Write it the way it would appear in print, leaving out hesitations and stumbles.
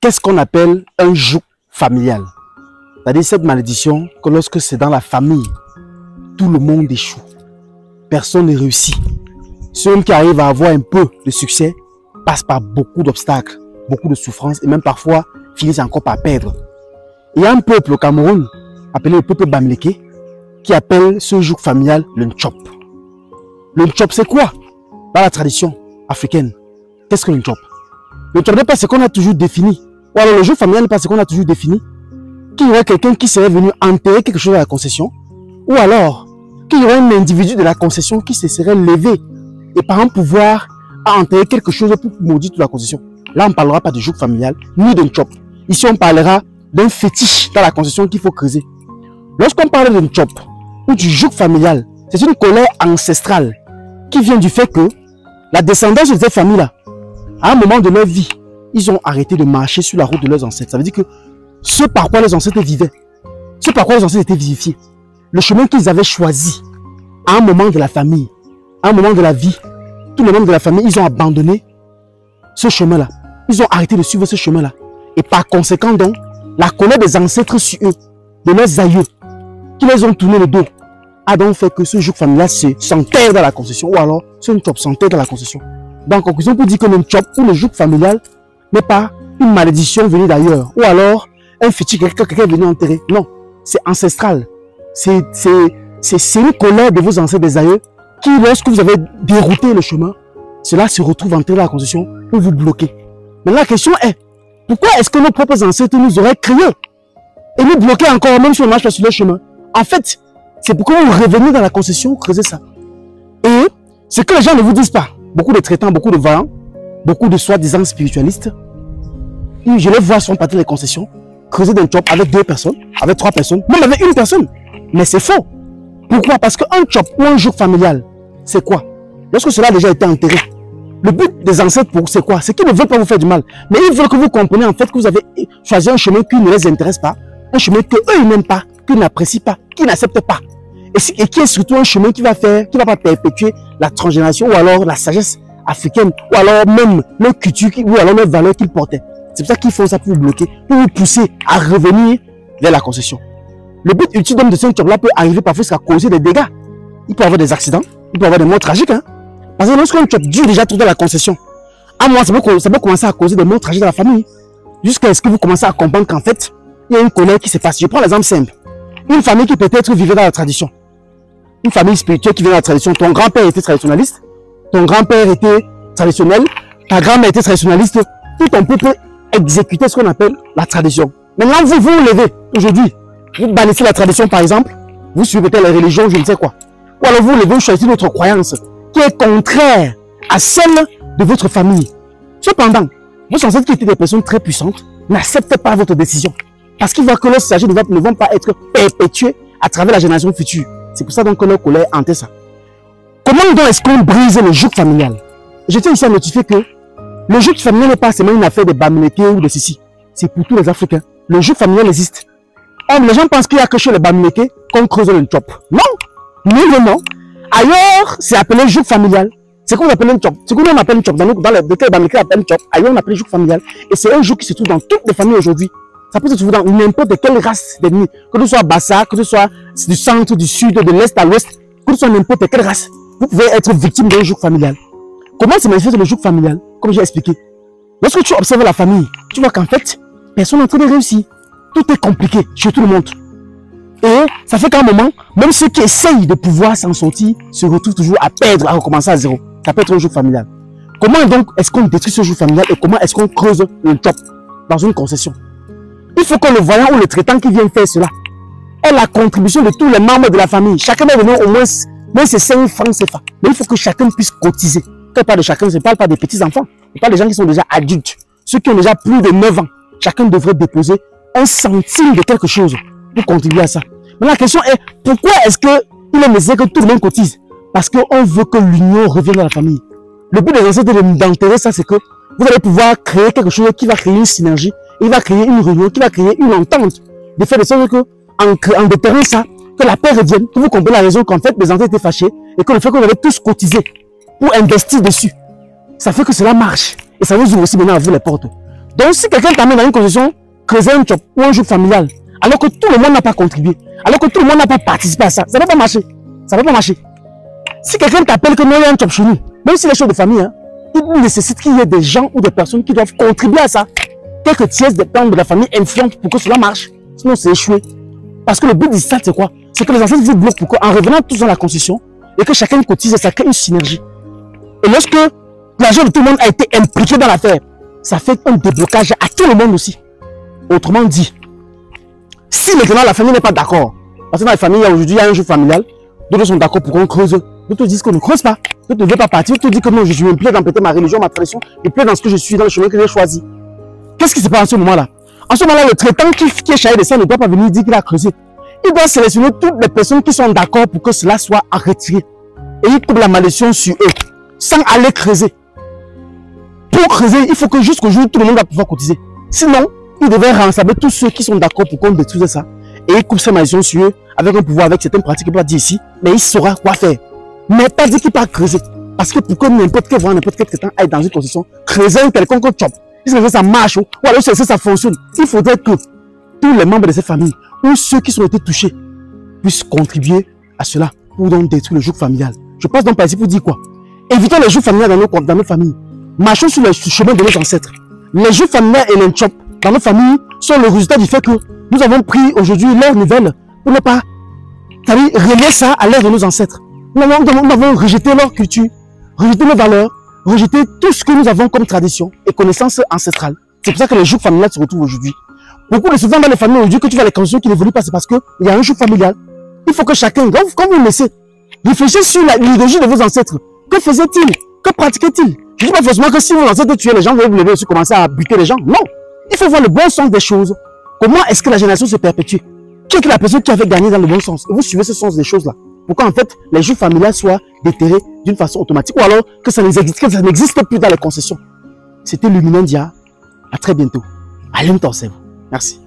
Qu'est-ce qu'on appelle un joug familial? C'est-à-dire cette malédiction que lorsque c'est dans la famille, tout le monde échoue. Personne ne réussit. Ceux qui arrivent à avoir un peu de succès passent par beaucoup d'obstacles, beaucoup de souffrances et même parfois finissent encore par perdre. Il y a un peuple au Cameroun, appelé le peuple Bamileke, qui appelle ce joug familial le Nchop. Le Nchop, c'est quoi? Dans la tradition africaine, qu'est-ce que le Nchop? Le Nchop n'est pas ce qu'on a toujours défini. Ou alors le joug familial n'est pas ce qu'on a toujours défini. Qu'il y aurait quelqu'un qui serait venu enterrer quelque chose à la concession. Ou alors qu'il y aurait un individu de la concession qui se serait levé et par un pouvoir à enterrer quelque chose pour maudire toute la concession. Là, on ne parlera pas de joug familial ni de Nchop. Ici, on parlera d'un fétiche dans la concession qu'il faut creuser. Lorsqu'on parle de Nchop ou du joug familial, c'est une colère ancestrale qui vient du fait que la descendance de cette famille-là, à un moment de leur vie, ils ont arrêté de marcher sur la route de leurs ancêtres. Ça veut dire que ce par quoi les ancêtres vivaient, ce par quoi les ancêtres étaient vivifiés, le chemin qu'ils avaient choisi à un moment de la famille, à un moment de la vie, tous les membres de la famille, ils ont abandonné ce chemin-là. Ils ont arrêté de suivre ce chemin-là. Et par conséquent, donc, la colère des ancêtres sur eux, de leurs aïeux, qui les ont tourné le dos, a donc fait que ce joug familial s'enterre dans la concession, ou alors ce Nchop s'enterre dans la concession. Donc, en conclusion, pour dire que le Nchop ou le joug familial n'est pas une malédiction venue d'ailleurs, ou alors un fétiche, quelqu'un est venu enterrer. Non, c'est ancestral. C'est une colère de vos ancêtres des aïeux qui, lorsque vous avez dérouté le chemin, cela se retrouve enterré dans la concession pour vous bloquer. Mais la question est, pourquoi est-ce que nos propres ancêtres nous auraient créé et nous bloquer encore, même si on marche pas sur le chemin? En fait, c'est pourquoi vous revenez dans la concession, creusez ça. Et ce que les gens ne vous disent pas, beaucoup de traitants, beaucoup de voyants, beaucoup de soi-disant spiritualistes, je les vois sont partis les concessions, creuser d'un Nchop avec 2 personnes, avec 3 personnes, même avec 1 personne. Mais c'est faux. Pourquoi? Parce qu'un Nchop ou un joug familial, c'est quoi? Lorsque cela a déjà été enterré, le but des ancêtres, c'est quoi? C'est qu'ils ne veulent pas vous faire du mal. Mais ils veulent que vous compreniez en fait que vous avez choisi un chemin qui ne les intéresse pas, un chemin qu'eux ils n'aiment pas, qu'ils n'apprécient pas, qu'ils n'acceptent pas. Et qui est surtout un chemin qui va pas perpétuer la transgénération ou alors la sagesse africaine, ou alors même leur culture, ou alors leurs valeurs qu'ils portaient. C'est pour ça qu'ils font ça pour vous bloquer, pour vous pousser à revenir vers la concession. Le but ultime de ce Nchop-là peut arriver parfois jusqu'à causer des dégâts. Il peut y avoir des accidents, il peut y avoir des morts tragiques. Hein? Parce que lorsqu'un Nchop dure déjà tout dans la concession, à moi, ça peut commencer à causer des morts tragiques dans la famille. Jusqu'à ce que vous commencez à comprendre qu'en fait, il y a une colère qui se passe. Je prends l'exemple simple. Une famille qui peut-être vivait dans la tradition. Une famille spirituelle qui vient de la tradition. Ton grand-père était traditionnaliste, ton grand-père était traditionnel, ta grand-mère était traditionnaliste. Tout ton peuple exécutait ce qu'on appelle la tradition. Maintenant, vous vous levez aujourd'hui. Vous bannissez la tradition, par exemple. Vous suivez peut-être la religion, je ne sais quoi. Ou alors vous levez, vous choisissez notre croyance qui est contraire à celle de votre famille. Cependant, vos ancêtres qui étaient des personnes très puissantes n'acceptent pas votre décision. Parce qu'ils voient que leurs sages ne vont pas être perpétués à travers la génération future. C'est pour ça donc que leur colère hantait ça. Comment donc est-ce qu'on brise le joug familial? Je tiens ici à notifier que le joug familial n'est pas seulement une affaire de Bamileke ou de ceci. C'est pour tous les Africains. Le joug familial existe. Les gens pensent qu'il n'y a que chez les Bamileke qu'on creuse le Nchop. Non, non. Ailleurs, c'est appelé joug familial. C'est qu'on appelle un Nchop. C'est qu'on appelle un Nchop. Dans les Bamileke appellent Nchop. Ailleurs, on appelle joug familial. Et c'est un joug qui se trouve dans toutes les familles aujourd'hui. Ça peut se trouver dans n'importe quelle race d'ennemis. Que ce soit Bassa, que ce soit du centre, du sud, de l'est à l'ouest, que ce soit n'importe quelle race. Vous pouvez être victime d'un joug familial. Comment se manifeste le joug familial? Comme j'ai expliqué. Lorsque tu observes la famille, tu vois qu'en fait, personne n'est en train de réussir. Tout est compliqué chez tout le monde. Et ça fait qu'à un moment, même ceux qui essayent de pouvoir s'en sortir se retrouvent toujours à perdre, à recommencer à zéro. Ça peut être un joug familial. Comment donc est-ce qu'on détruit ce joug familial et comment est-ce qu'on creuse le Nchop dans une concession? Il faut que le voyant ou le traitant qui vient faire cela ait la contribution de tous les membres de la famille. Chacun va donner au moins c'est 5 francs CFA. Mais il faut que chacun puisse cotiser. Quand je parle de chacun, je ne parle pas des petits enfants. Je parle des gens qui sont déjà adultes. Ceux qui ont déjà plus de 9 ans. Chacun devrait déposer 1 centime de quelque chose pour contribuer à ça. Mais la question est, pourquoi est-ce qu'il est nécessaire que tout le monde cotise? Parce qu'on veut que l'union revienne dans la famille. Le but des ancêtres d'enterrer ça, c'est que vous allez pouvoir créer quelque chose qui va créer une synergie. Il va créer une réunion, qui va créer une entente. De fait de sorte que, en déterrant ça, que la paix revienne, que vous comprenez la raison qu'en fait les ancêtres étaient fâchés et que le fait qu'on avait tous cotisé pour investir dessus, ça fait que cela marche. Et ça vous ouvre aussi maintenant à vous les portes. Donc si quelqu'un t'amène dans une concession, creuser un job ou un jour familial, alors que tout le monde n'a pas contribué, alors que tout le monde n'a pas participé à ça, ça ne va pas marcher. Ça ne va pas marcher. Si quelqu'un t'appelle que non, il y a un job chez nous, même si les choses de famille, hein, il nécessite qu'il y ait des gens ou des personnes qui doivent contribuer à ça. Quelques tiers des membres de la famille influentent pour que cela marche. Sinon, c'est échoué. Parce que le but du stade, c'est quoi? C'est que les ancêtres vous bloquent pour qu'en revenant tous dans la concession, et que chacun cotise et ça crée une synergie. Et lorsque l'argent de tout le monde a été impliqué dans l'affaire, ça fait un déblocage à tout le monde aussi. Autrement dit, si maintenant la famille n'est pas d'accord, parce que dans la famille, aujourd'hui, il y a un jour familial, d'autres sont d'accord pour qu'on creuse, d'autres disent qu'on ne creuse pas, d'autres ne veulent pas partir, d'autres disent que non, je suis impliqué dans peut-être ma religion, ma tradition, je plais dans ce que je suis, dans le chemin que j'ai choisi. Qu'est-ce qui se passe en ce moment-là? En ce moment-là, le traitant qui est chargé de ça ne doit pas venir dire qu'il a creusé. Il doit sélectionner toutes les personnes qui sont d'accord pour que cela soit retiré. Et il coupe la malédiction sur eux, sans aller creuser. Pour creuser, il faut que jusqu'au jour où tout le monde va pouvoir cotiser. Sinon, il devrait rassembler tous ceux qui sont d'accord pour qu'on détruise ça. Et il coupe sa malédiction sur eux, avec un pouvoir, avec certaines pratiques qu'il peut pas dire ici, mais il saura quoi faire. Mais pas dire qu'il peut creuser. Parce que pour que n'importe quel voix, n'importe quel traitant aille dans une concession, creuser un quelconque job, si ça marche, ou alors si ça fonctionne, il faudrait que tous les membres de cette famille, ou ceux qui ont été touchés, puissent contribuer à cela pour donc détruire le joug familial. Je passe donc par ici pour dire quoi? Évitons les jougs familiales dans nos familles. Marchons sur le chemin de nos ancêtres. Les jougs familiales et les chops dans nos familles sont le résultat du fait que nous avons pris aujourd'hui leurs nouvelles pour ne pas relier ça à l'ère de nos ancêtres. Nous avons rejeté leur culture, rejeté nos valeurs, rejeté tout ce que nous avons comme tradition et connaissance ancestrale. C'est pour ça que les jougs familiales se retrouvent aujourd'hui. Beaucoup de souvent dans les familles aujourd'hui, que tu vois les conditions qui n'évoluent pas, c'est parce qu'il y a un joug familial. Il faut que chacun, quand vous laissez, réfléchissez sur l'idéologie de vos ancêtres. Que faisaient-ils? Que pratiquaient-ils? Je ne dis pas forcément que si vos ancêtres tuaient les gens, vous allez aussi commencer à buter les gens. Non. Il faut voir le bon sens des choses. Comment est-ce que la génération se perpétue? Qui est la personne qui avait gagné dans le bon sens? Et vous suivez ce sens des choses-là. Pourquoi en fait les jougs familiales soient déterrés d'une façon automatique ou alors que ça n'existe plus dans les concessions. C'était Luminendia. À très bientôt. Allez, merci.